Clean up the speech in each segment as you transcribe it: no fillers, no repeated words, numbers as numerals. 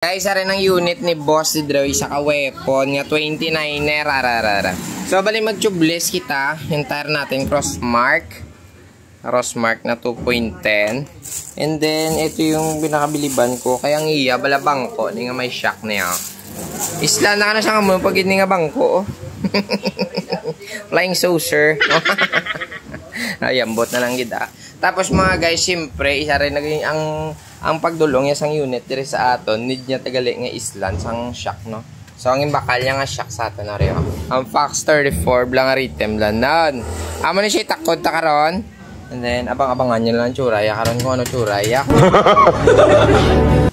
Guys, isa rin ang unit ni Boss si Droy sa ka-weapon nga 29er ararara. So bali mag-tubeless kita yung tire natin Crossmark na 2.10. And then ito yung binakabiliban ko kaya ngiya bala bangko ni nga may shock niya. Isla na kana siya nga pag hindi nga bangko. Flying saucer. Ayan, bot na lang gida. Tapos mga guys, siyempre isa rin naging ang pagdulong niya sang unit diri sa aton, need niya tagali nga islan sang shock, no? So ang imbakal niya nga shock sa aton na rin. Ang Fox 34 blang nga rhythm lang nan. Amo ni siya takod ta karon. And then abang-abangan niyo lang tsuraya karon kung ano tsuraya.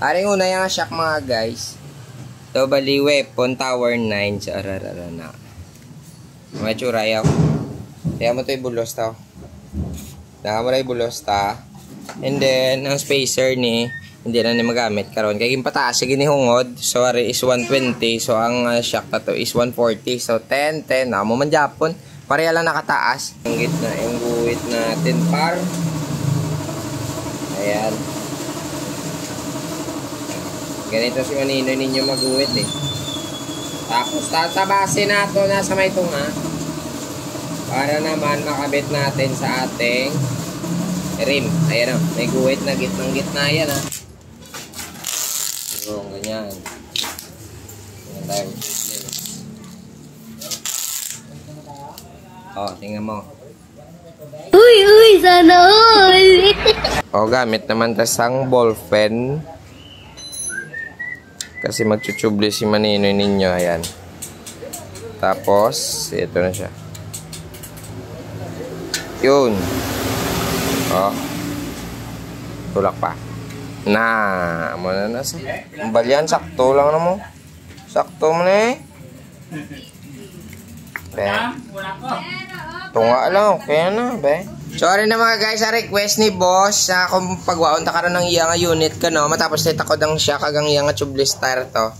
Aring una yang shock mga guys. So bali weapon tower 9 sa ararara na. Mga tsuraya. Kaya mo to ibulos ta. Nakamuray bulos ta. And then, ang spacer ni, hindi na ni magamit karon. Kaya yung pataas, sige ni hungod. So, ari is 120. So, ang shock na to is 140. So, 10, 10. Namo man Japon. Pareha lang nakataas. Ang gitna, yung guhit natin par. Ayan. Ganito si Manino ninyo maguhit eh. Tapos, tatabasin nato na sa may tunga. Para naman makabit natin sa ating rim. Ayan o. May guhit na gitnang-gitna yan ha. So, ganyan. Ganyan tayo. O, tingnan mo. Uy, sana all. O, gamit naman tasang ball pen. Kasi magchuchuble si Manino ninyo. Ayan. Tapos, ito na siya. Yun. Oh. Tulak pa. Nah, mo na nasa. Balian sakto lang na mo. Sakto mo na eh. Be. Tunga lang, okay na, be. Sorry na mga guys, sa request ni boss sa kung pagwaon ta karon ng iya nga unit ka no, matapos nita ko dang siya kagang iya nga tubeless tire to.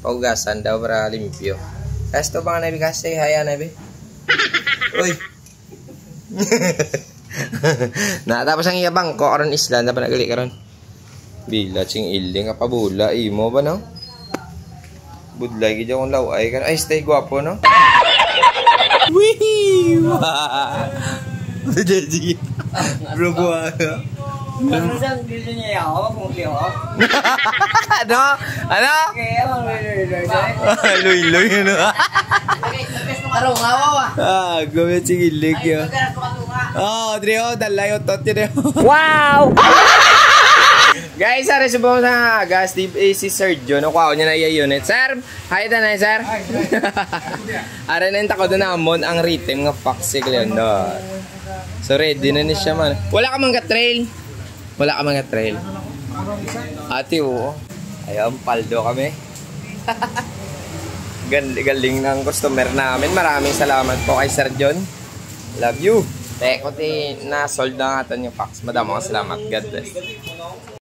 Paugasan daw para limpyo. Esto ba nga nabigas say haya na be. Uy. Nah, tapos ang iyabang ko karon isla na pa nagali karon. Bila ching iling apa bula imo ba no? Budlay gid akong laway kan. Ay stay gwapo no. Wee! Jadi. Bro gua. Ano? Ano? Luy-luy ano? Ah, gawin ching ilig yo. Oh, Drio, dalay utot yun. Wow! Guys, sir, subo na gas si Sergio. Nakuha niya na yung unit. Sir, hi na sir. Ara na yung takot na amon ang rhythm nga Fox Leon. So, ready na siya man. Wala ka mga trail. Wala ka mga trail. Ate, oo. Ayun, paldo kami. Galing ng customer namin. Maraming salamat po kay Sir John. Love you. Teko, na-sold na natin yung Fox. Madamang salamat. God bless.